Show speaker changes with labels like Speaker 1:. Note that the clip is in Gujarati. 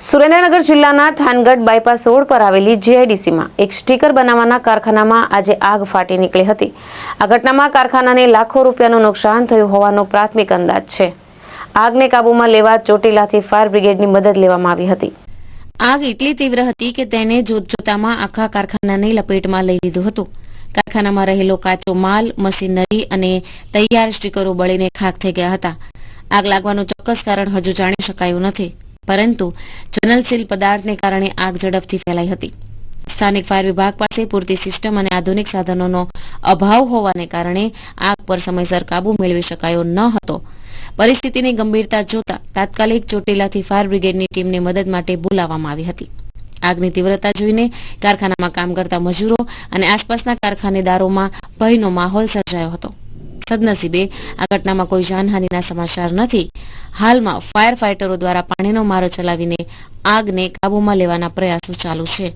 Speaker 1: સુરેન્દ્રનગર જિલ્લાના થાનગઢ બાયપાસ રોડ પર આવેલી જીઆઈડીસીમાં એક સ્ટીકર બનાવવાના કારખાનામાં આજે આગ ફાટી નીકળી હતી। આ ઘટનામાં કારખાનાને લાખો રૂપિયાનું નુકસાન થયું હોવાનો પ્રાથમિક અંદાજ છે। આગને કાબૂમાં લેવા ચોટીલાથી ફાયર બ્રિગેડની મદદ લેવામાં આવી હતી। આગ એટલી તીવ્ર હતી કે તેને જોતજોતામાં આખા કારખાનાને લપેટમાં લઈ લીધું હતું। કારખાનામાં રહેલો કાચો માલ, મશીનરી અને તૈયાર સ્ટીકરો બળીને ખાખ થઈ ગયા હતા। આગ લાગવાનું ચોક્કસ કારણ હજુ જાણી શકાયું નથી, પરંતુ જ્વલનશીલ પદાર્થને કારણે આગ ઝડપથી ફેલાઈ હતી। સ્થાનિક ફાયર વિભાગ પાસે પૂરતી સિસ્ટમ અને આધુનિક સાધનોનો અભાવ હોવાને કારણે આગ પર સમયસર કાબુ મેળવી શકાયો ન હતો। પરિસ્થિતિની ગંભીરતા જોતા તાત્કાલિક ચોટીલાથી ફાયર બ્રિગેડની ટીમને મદદ માટે બોલાવવામાં આવી હતી। આગની તીવ્રતા જોઈને કારખાનામાં કામ કરતા મજૂરો અને આસપાસના કારખાનેદારોમાં ભયનો માહોલ સર્જાયો હતો। સદનસીબે આ ઘટનામાં કોઈ જાનહાનિના સમાચાર નથી। હાલમાં ફાયર ફાઇટરો દ્વારા પાણીનો મારો ચલાવીને આગને કાબૂમાં લેવાના પ્રયાસો ચાલુ છે।